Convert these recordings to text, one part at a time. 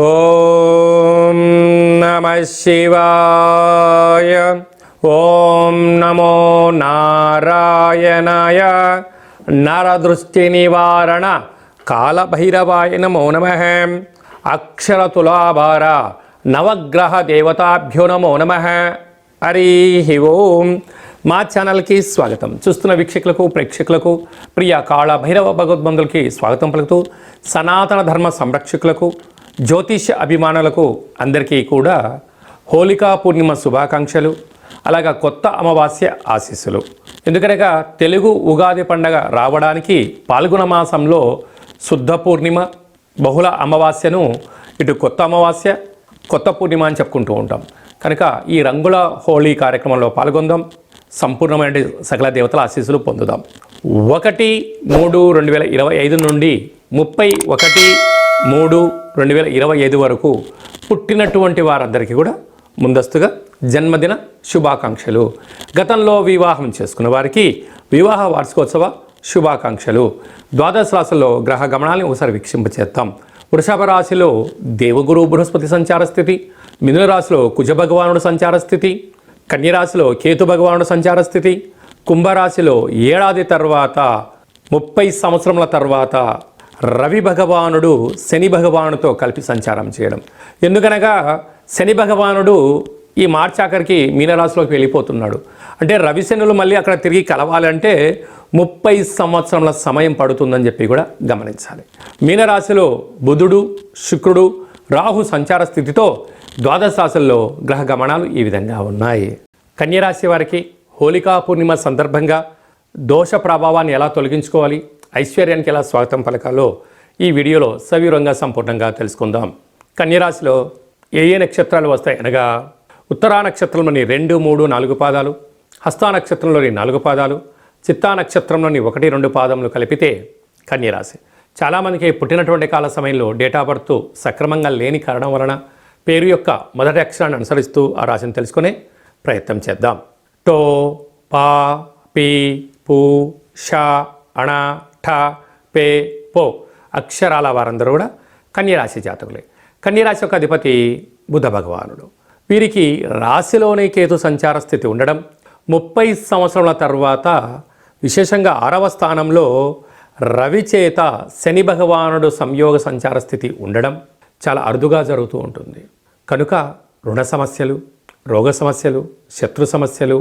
ఓం నమః శివాయ. ఓం నమో నారాయణాయ. నరదృష్టి నివారణ కాళభైరవాయ నమో నమః. అక్షర తులాభార నవగ్రహ దేవతాభ్యో నమో నమః. హరి ఓం. మా ఛానల్కి స్వాగతం. చూస్తున్న వీక్షకులకు ప్రేక్షకులకు ప్రియ కాళభైరవ భగవద్బంధులకి స్వాగతం పలుకుతూ, సనాతన ధర్మ సంరక్షకులకు జ్యోతిష అభిమానులకు అందరికీ కూడా హోళికా పూర్ణిమ శుభాకాంక్షలు, అలాగా కొత్త అమావాస్య ఆశీస్సులు. ఎందుకనగా తెలుగు ఉగాది పండగ రావడానికి పాల్గొన మాసంలో శుద్ధ పూర్ణిమ, బహుళ అమావాస్యను ఇటు కొత్త అమావాస్య, కొత్త పూర్ణిమ అని చెప్పుకుంటూ ఉంటాం. కనుక ఈ రంగుల హోళీ కార్యక్రమంలో పాల్గొందాం, సంపూర్ణమైన సకల దేవతల ఆశీస్సులు పొందుదాం. 1-3-2025 నుండి 31-3-2025 వరకు పుట్టినటువంటి వారందరికీ కూడా ముందస్తుగా జన్మదిన శుభాకాంక్షలు. గతంలో వివాహం చేసుకున్న వారికి వివాహ వార్షికోత్సవ శుభాకాంక్షలు. ద్వాదశ రాశుల్లో గ్రహ గమనాలను ఒకసారి వీక్షింపచేద్దాం. వృషభ రాశిలో దేవగురు బృహస్పతి సంచార స్థితి, మిథున రాశిలో కుజ భగవానుడు సంచార స్థితి, కన్యరాశిలో కేతు భగవానుడు సంచార స్థితి, కుంభరాశిలో ఏడాది తర్వాత 30 సంవత్సరముల తర్వాత రవి భగవానుడు శని భగవానుడితో కలిపి సంచారం చేయడం. ఎందుకనగా శని భగవానుడు ఈ మార్చి ఆఖరికి మీనరాశిలోకి వెళ్ళిపోతున్నాడు. అంటే రవి శనులు మళ్ళీ అక్కడ తిరిగి కలవాలంటే 30 సంవత్సరముల సమయం పడుతుందని చెప్పి కూడా గమనించాలి. మీనరాశిలో బుధుడు, శుక్రుడు, రాహు సంచార స్థితితో ద్వాదశ రాశుల్లో గ్రహ గమనాలు ఈ విధంగా ఉన్నాయి. కన్యరాశి వారికి హోళికా పూర్ణిమ సందర్భంగా దోష ప్రభావాన్ని ఎలా తొలగించుకోవాలి, ఐశ్వర్యానికి ఎలా స్వాగతం పలకాలో ఈ వీడియోలో సవివరంగా సంపూర్ణంగా తెలుసుకుందాం. కన్యరాశిలో ఏ నక్షత్రాలు వస్తాయి అనగా ఉత్తరా నక్షత్రంలోని 2, 3, 4 పాదాలు, హస్తా నక్షత్రంలోని 4 పాదాలు, చిత్తా నక్షత్రంలోని 1, 2 పాదములు కలిపితే కన్యరాశి. చాలామందికి పుట్టినటువంటి కాల సమయంలో డేట్ ఆఫ్ బర్త్ సక్రమంగా లేని కారణం వలన పేరు యొక్క మొదటి అక్షరాన్ని అనుసరిస్తూ ఆ రాశిని తెలుసుకునే ప్రయత్నం చేద్దాం. టో, పా, పీ, పూ, షా, అణ, ఠ, పే, పో అక్షరాల వారందరూ కూడా కన్యరాశి జాతకులే. కన్యరాశి యొక్క అధిపతి బుధ భగవానుడు. వీరికి రాశిలోనే కేతు సంచార స్థితి ఉండడం, 30 సంవత్సరాల తర్వాత విశేషంగా 6వ స్థానంలో రవి చేత శని భగవానుడు సంయోగ సంచార స్థితి ఉండడం చాలా అరుదుగా జరుగుతూ ఉంటుంది. కనుక రుణ సమస్యలు, రోగ సమస్యలు, శత్రు సమస్యలు,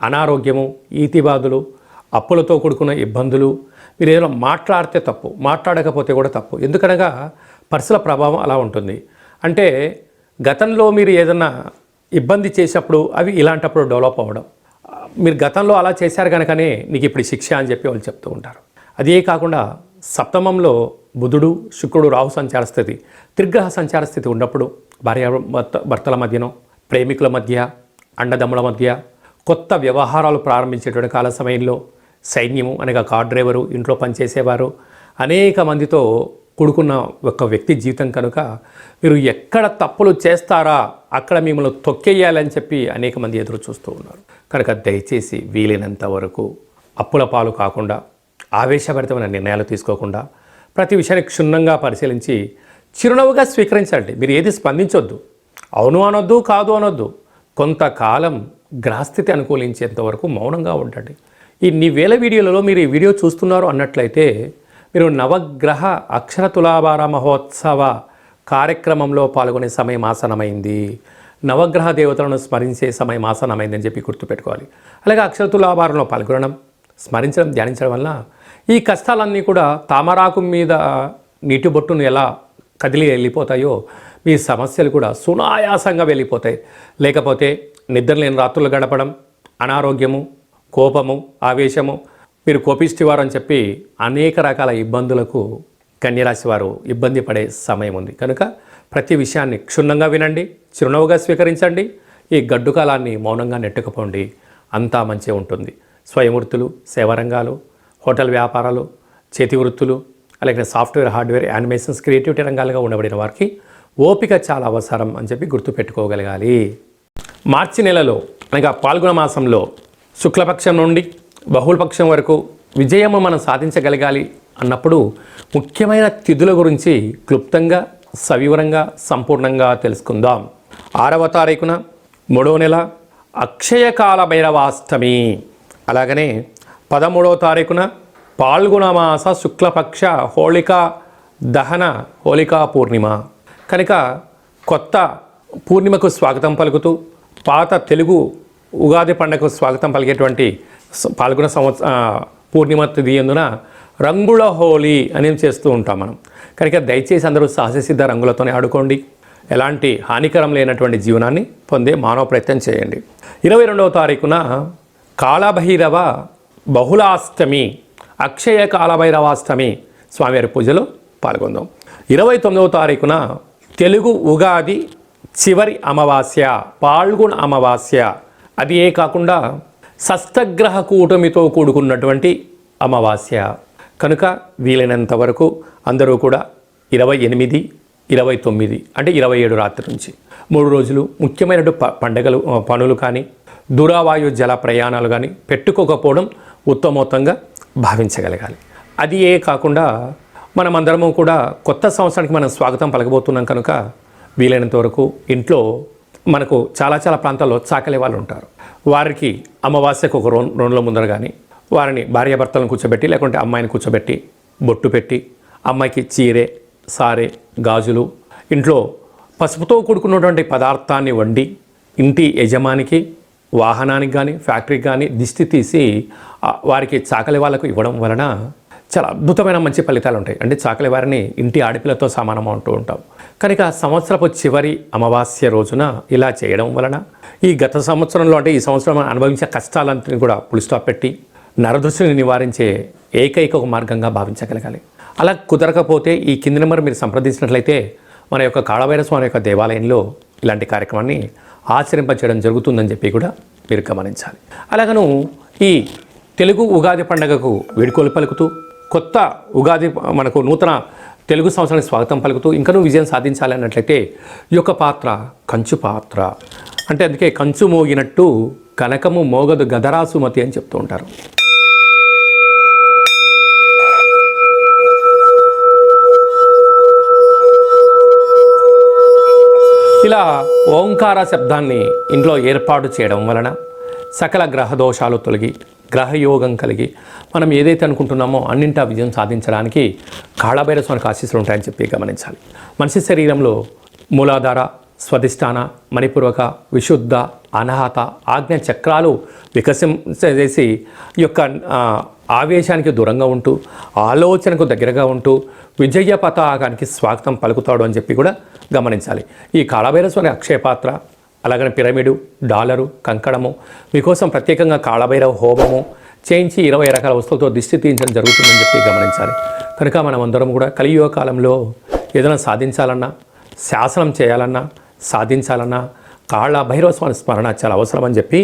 అనారోగ్యము, ఈతిబాధలు, అప్పులతో కూడుకున్న ఇబ్బందులు, మీరు ఏదైనా మాట్లాడితే తప్పు, మాట్లాడకపోతే కూడా తప్పు. ఎందుకనగా పర్సుల ప్రభావం అలా ఉంటుంది. అంటే గతంలో మీరు ఏదైనా ఇబ్బంది చేసినప్పుడు అవి ఇలాంటప్పుడు డెవలప్ అవ్వడం, మీరు గతంలో అలా చేశారు కనుకనే నీకు ఇప్పుడు శిక్ష అని చెప్పి వాళ్ళు చెప్తూ ఉంటారు. అదే కాకుండా సప్తమంలో బుధుడు, శుక్రుడు, రాహు సంచార స్థితి, త్రిగ్రహ సంచార స్థితి ఉన్నప్పుడు భర్తల మధ్యనో, ప్రేమికుల మధ్య, అండదమ్ముల మధ్య కొత్త వ్యవహారాలు ప్రారంభించేటువంటి కాల సమయంలో సైన్యము అనగా కార్ డ్రైవరు, ఇంట్లో పనిచేసేవారు, అనేక మందితో కూడుకున్న ఒక వ్యక్తి జీవితం కనుక మీరు ఎక్కడ తప్పులు చేస్తారా అక్కడ మిమ్మల్ని తొక్కేయాలని చెప్పి అనేక మంది ఎదురు చూస్తూ ఉన్నారు. కనుక దయచేసి వీలైనంత వరకు అప్పుల పాలు కాకుండా, ఆవేశభరితమైన నిర్ణయాలు తీసుకోకుండా ప్రతి విషయాన్ని క్షుణ్ణంగా పరిశీలించి చిరునవ్వుగా స్వీకరించండి. మీరు ఏది స్పందించొద్దు, అవును అనొద్దు, కాదు అనొద్దు. కొంతకాలం గ్రహస్థితి అనుకూలించేంత వరకు మౌనంగా ఉండండి. ఇన్ని వేల వీడియోలలో మీరు ఈ వీడియో చూస్తున్నారు అన్నట్లయితే మీరు నవగ్రహ అక్షర తులాభార మహోత్సవ కార్యక్రమంలో పాల్గొనే సమయం ఆసనమైంది, నవగ్రహ దేవతలను స్మరించే సమయం ఆసనమైందని చెప్పి గుర్తుపెట్టుకోవాలి. అలాగే అక్షర తులాభారంలో పాల్గొనడం, స్మరించడం, ధ్యానించడం వల్ల ఈ కష్టాలన్నీ కూడా తామరాకు మీద నీటి బొట్టును ఎలా కదిలి వెళ్ళిపోతాయో మీ సమస్యలు కూడా సునాయాసంగా వెళ్ళిపోతాయి. లేకపోతే నిద్రలేని రాత్రులు గడపడం, అనారోగ్యము, కోపము, ఆవేశము, మీరు కోపిష్టివారు అని చెప్పి అనేక రకాల ఇబ్బందులకు కన్యరాశి వారు ఇబ్బంది పడే సమయం ఉంది. కనుక ప్రతి విషయాన్ని క్షుణ్ణంగా వినండి, చిరునవ్వుగా స్వీకరించండి. ఈ గడ్డు కాలాన్ని మౌనంగా నెట్టుకుపోండి, అంతా మంచిగా ఉంటుంది. స్వయం వృత్తులు, సేవారంగాలు, హోటల్ వ్యాపారాలు, చేతి వృత్తులు, అలాగే సాఫ్ట్వేర్, హార్డ్వేర్, యానిమేషన్స్, క్రియేటివిటీ రంగాలుగా ఉండబడిన వారికి ఓపిక చాలా అవసరం అని చెప్పి గుర్తుపెట్టుకోగలగాలి. మార్చి నెలలో అనగా పాల్గొన మాసంలో శుక్లపక్షం నుండి బహుళపక్షం వరకు విజయము మనం సాధించగలగాలి అన్నప్పుడు ముఖ్యమైన తిథుల గురించి క్లుప్తంగా సవివరంగా సంపూర్ణంగా తెలుసుకుందాం. 6వ తారీఖున 3వ నెల అక్షయకాల భైరవాష్టమి, అలాగనే 13వ తారీఖున పాల్గొనమాస శుక్లపక్ష హోళికా దహన హోళికా పూర్ణిమ. కనుక కొత్త పూర్ణిమకు స్వాగతం పలుకుతూ పాత తెలుగు ఉగాది పండుగకు స్వాగతం పలికేటువంటి పాల్గొన పూర్ణిమ తిథి ఎందున రంగుల హోలీ అనేది చేస్తూ ఉంటాం మనం. కనుక దయచేసి అందరూ సహజసిద్ధ రంగులతోనే ఆడుకోండి. ఎలాంటి హానికరం లేనటువంటి జీవనాన్ని పొందే మానవ ప్రయత్నం చేయండి. 22వ తారీఖున కాళభైరవ బహుళాష్టమి, అక్షయ కాళభైరవాష్టమి స్వామివారి పూజలో పాల్గొందాం. 29వ తారీఖున తెలుగు ఉగాది చివరి అమావాస్య, పాల్గొన అమావాస్య. అది ఏ కాకుండా షష్టగ్రహ కూటమితో కూడుకున్నటువంటి అమావాస్య. కనుక వీలైనంత వరకు అందరూ కూడా 28, 29 అంటే 27 రాత్రి నుంచి 3 రోజులు ముఖ్యమైన పండుగలు పనులు కానీ దూరవాయు జల ప్రయాణాలు కానీ పెట్టుకోకపోవడం ఉత్తమోత్తంగా భావించగలగాలి. అది ఏ కాకుండా మనమందరము కూడా కొత్త సంవత్సరానికి మనం స్వాగతం పలకబోతున్నాం. కనుక వీలైనంత వరకు ఇంట్లో మనకు చాలా ప్రాంతాల్లో చాకలి వాళ్ళు ఉంటారు. వారికి అమావాస్యకు ఒక రోజుల ముందర కానీ వారిని భార్యాభర్తలను కూర్చోబెట్టి లేకుంటే అమ్మాయిని కూర్చోబెట్టి బొట్టు పెట్టి అమ్మాయికి చీరె సారె గాజులు ఇంట్లో పసుపుతో కూడుకున్నటువంటి పదార్థాన్ని వండి ఇంటి యజమానికి వాహనానికి కానీ ఫ్యాక్టరీకి కానీ దిష్టి తీసి వారికి చాకలి వాళ్ళకు ఇవ్వడం వలన చాలా అద్భుతమైన మంచి ఫలితాలు ఉంటాయి. అంటే చాకలి వారిని ఇంటి ఆడపిల్లతో సమానం అంటూ ఉంటాం. కనుక సంవత్సరపు చివరి అమావాస్య రోజున ఇలా చేయడం వలన ఈ గత సంవత్సరంలో అంటే ఈ సంవత్సరం అనుభవించే కష్టాలంతా కూడా పులి స్టాప్ పెట్టి నరదృష్టిని నివారించే ఏకైక ఒక మార్గంగా భావించగలగాలి. అలా కుదరకపోతే ఈ కింది నెంబర్ మీరు సంప్రదించినట్లయితే మన యొక్క కాళభైరవ స్వామి యొక్క దేవాలయంలో ఇలాంటి కార్యక్రమాన్ని ఆచరింపచేయడం జరుగుతుందని చెప్పి కూడా మీరు గమనించాలి. అలాగను ఈ తెలుగు ఉగాది పండుగకు వేడుకలు పలుకుతూ కొత్త ఉగాది మనకు నూతన తెలుగు సంవత్సరానికి స్వాగతం పలుకుతూ ఇంకనూ విజయం సాధించాలి అన్నట్లయితే ఈ యొక్క పాత్ర కంచు పాత్ర. అంటే అందుకే కంచు మోగినట్టు కనకము మోగదు గదరాసుమతి అని చెప్తూ ఉంటారు. ఇలా ఓంకార శబ్దాన్ని ఇంట్లో ఏర్పాటు చేయడం వలన సకల గ్రహ దోషాలు తొలగి గ్రహయోగం కలిగి మనం ఏదైతే అనుకుంటున్నామో అన్నింటా విజయం సాధించడానికి కాళభైరవ స్వామికి ఆశీస్సులు ఉంటాయని చెప్పి గమనించాలి. మనిషి శరీరంలో మూలాధార, స్వధిష్టాన, మణిపూర్వక, విశుద్ధ, అనాహత, ఆజ్ఞ చక్రాలు వికసించేసి ఈ యొక్క ఆవేశానికి దూరంగా ఉంటూ ఆలోచనకు దగ్గరగా ఉంటూ విజయ పతాకానికి స్వాగతం పలుకుతాడు అని చెప్పి కూడా గమనించాలి. ఈ కాళభైరవ స్వామి అక్షయపాత్ర, అలాగనే పిరమిడు, డాలరు, కంకణము మీకోసం ప్రత్యేకంగా కాళభైరవ హోమము చేయించి 20 రకాల వస్తువులతో దిష్టి తీయించడం జరుగుతుందని చెప్పి గమనించాలి. కనుక మనం అందరం కూడా కలియుగ కాలంలో ఏదైనా సాధించాలన్నా, శాసనం చేయాలన్నా, సాధించాలన్నా కాళభైరవ స్వామి స్మరణ చాలా అవసరం అని చెప్పి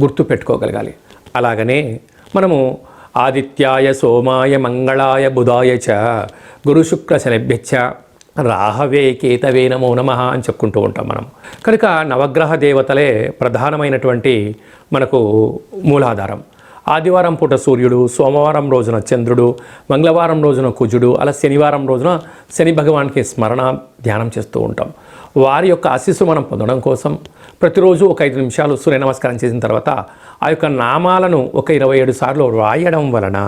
గుర్తు పెట్టుకోగలగాలి. అలాగనే మనము ఆదిత్యాయ సోమాయ మంగళాయ బుధాయ చ గురు శుక్ర శనిభ్యచ్చ రాహవే కేతవే నమో నమః అని చెప్పుకుంటూ ఉంటాం మనం. కనుక నవగ్రహ దేవతలే ప్రధానమైనటువంటి మనకు మూలాధారం. ఆదివారం పూట సూర్యుడు, సోమవారం రోజున చంద్రుడు, మంగళవారం రోజున కుజుడు, అలా శనివారం రోజున శని భగవానికి స్మరణ ధ్యానం చేస్తూ ఉంటాం. వారి యొక్క ఆశీస్సు మనం పొందడం కోసం ప్రతిరోజు ఒక 5 నిమిషాలు సూర్య నమస్కారం చేసిన తర్వాత ఆ యొక్క నామాలను ఒక 27 సార్లు రాయడం వలన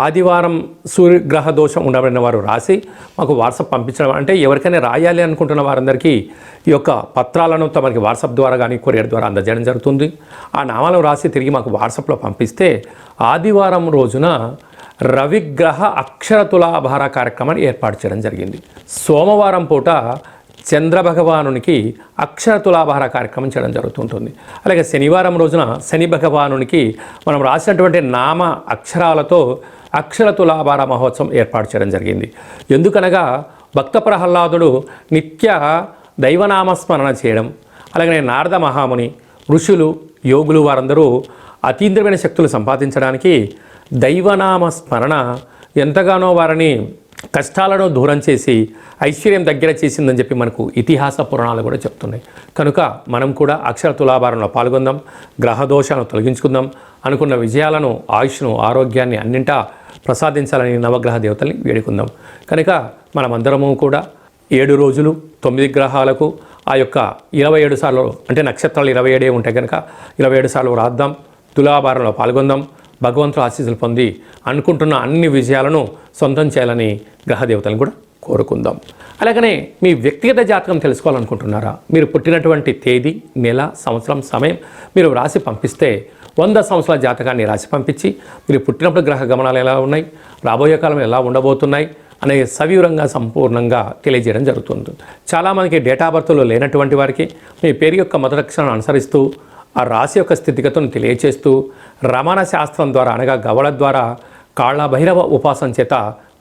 ఆదివారం సూర్యగ్రహ దోషం ఉండబడిన వారు రాసి మాకు వాట్సాప్ పంపించడం, అంటే ఎవరికైనా రాయాలి అనుకుంటున్న వారందరికీ ఈ యొక్క పత్రాలను తమకి వాట్సాప్ ద్వారా కానీ కొరియర్ ద్వారా అందజేయడం జరుగుతుంది. ఆ నామాలను రాసి తిరిగి మాకు వాట్సాప్లో పంపిస్తే ఆదివారం రోజున రవిగ్రహ అక్షర తులాభార కార్యక్రమాన్ని ఏర్పాటు చేయడం జరిగింది. సోమవారం పూట చంద్రభగవానునికి అక్షర తులాభార కార్యక్రమం చేయడం జరుగుతుంటుంది. అలాగే శనివారం రోజున శని భగవానునికి మనం రాసినటువంటి నామ అక్షరాలతో అక్షర తులాభార మహోత్సవం ఏర్పాటు చేయడం జరిగింది. ఎందుకనగా భక్త ప్రహ్లాదుడు నిత్య దైవనామస్మరణ చేయడం, అలాగే నారద మహాముని, ఋషులు, యోగులు వారందరూ అతీంద్రమైన శక్తులు సంపాదించడానికి దైవనామ స్మరణ ఎంతగానో వారిని కష్టాలను దూరం చేసి ఐశ్వర్యం దగ్గర చేసిందని చెప్పి మనకు ఇతిహాస పురాణాలు కూడా చెప్తున్నాయి. కనుక మనం కూడా అక్షర తులాభారంలో పాల్గొందాం, గ్రహ దోషాలను తొలగించుకుందాం, అనుకున్న విజయాలను, ఆయుష్ను, ఆరోగ్యాన్ని అన్నింటా ప్రసాదించాలని నవగ్రహ దేవతల్ని వేడుకుందాం. కనుక మనమందరము కూడా 7 రోజులు 9 గ్రహాలకు ఆ యొక్క 27 సార్లు అంటే నక్షత్రాలు 27 ఉంటాయి కనుక 27 సార్లు రాద్దాం, తులాభారంలో పాల్గొందాం, భగవంతుడు ఆశీస్సులు పొంది అనుకుంటున్న అన్ని విజయాలను సొంతం చేయాలని గ్రహదేవతలను కూడా కోరుకుందాం. అలాగనే మీ వ్యక్తిగత జాతకం తెలుసుకోవాలనుకుంటున్నారా? మీరు పుట్టినటువంటి తేదీ, నెల, సంవత్సరం, సమయం మీరు రాసి పంపిస్తే 100 సంవత్సరాల జాతకాన్ని రాసి పంపించి మీరు పుట్టినప్పుడు గ్రహ గమనాలు ఎలా ఉన్నాయి, రాబోయే కాలం ఎలా ఉండబోతున్నాయి అనే సవివరంగా సంపూర్ణంగా తెలియజేయడం జరుగుతుంది. చాలామందికి డేటా బర్త్లో లేనటువంటి వారికి మీ పేరు యొక్క మొదటి అక్షరాన్ని అనుసరిస్తూ ఆ రాశి యొక్క స్థితిగతులను తెలియచేస్తూ రమణ శాస్త్రం ద్వారా అనగా గవళ ద్వారా కాళభైరవ ఉపాసన చేత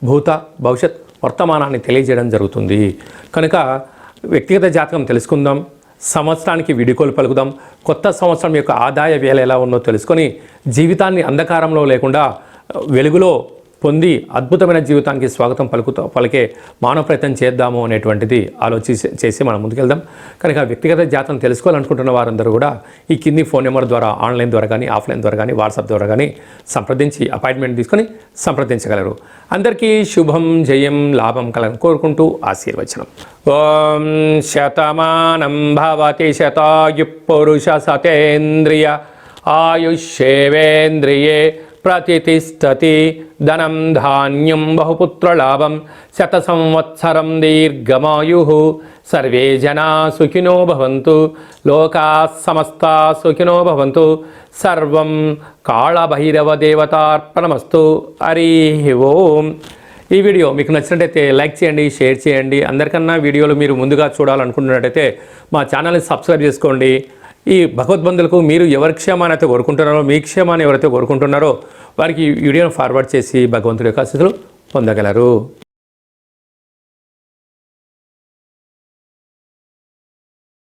భూత భవిష్యత్ వర్తమానాన్ని తెలియజేయడం జరుగుతుంది. కనుక వ్యక్తిగత జాతకం తెలుసుకుందాం, సంవత్సరానికి వీడుకోలు పలుకుదాం, కొత్త సంవత్సరం యొక్క ఆదాయ వేళ ఎలా ఉందో తెలుసుకొని జీవితాన్ని అంధకారంలో లేకుండా వెలుగులో పొంది అద్భుతమైన జీవితానికి స్వాగతం పలికే మానవ ప్రయత్నం చేద్దాము అనేటువంటిది చేసి మనం ముందుకెళ్దాం. కనుక వ్యక్తిగత జాతకం తెలుసుకోవాలనుకుంటున్న వారందరూ కూడా ఈ కింది ఫోన్ నెంబర్ ద్వారా ఆన్లైన్ ద్వారా కానీ ఆఫ్లైన్ ద్వారా కానీ వాట్సాప్ ద్వారా కానీ సంప్రదించి అపాయింట్మెంట్ తీసుకొని సంప్రదించగలరు. అందరికీ శుభం, జయం, లాభం కలని కోరుకుంటూ ఆశీర్వచనం. ఓం శతమానం భవతి శతాయు పురుష సతేంద్రియ ఆయుష్యేవేంద్రియే ప్రతిష్టతి ధనం ధాన్యం బహుపుత్రలాభం శత సంవత్సరం దీర్ఘమాయు సర్వే జనా సుఖినో భవంతు లోకా సమస్తా సుఖినో భవంతు సర్వం కాళభైరవ దేవతార్పణమస్తు. హరి ఓం. ఈ వీడియో మీకు నచ్చినట్టయితే లైక్ చేయండి, షేర్ చేయండి. అందరికన్నా వీడియోలు మీరు ముందుగా చూడాలనుకుంటున్నట్టయితే మా ఛానల్ని సబ్స్క్రైబ్ చేసుకోండి. ఈ భగవద్బంధులకు మీరు ఎవరి క్షేమాన్ని అయితే కోరుకుంటున్నారో, మీ క్షేమాన్ని ఎవరైతే కోరుకుంటున్నారో వారికి ఈ వీడియోను ఫార్వర్డ్ చేసి భగవంతుడి యొక్క ఆశీస్సులు పొందగలరు.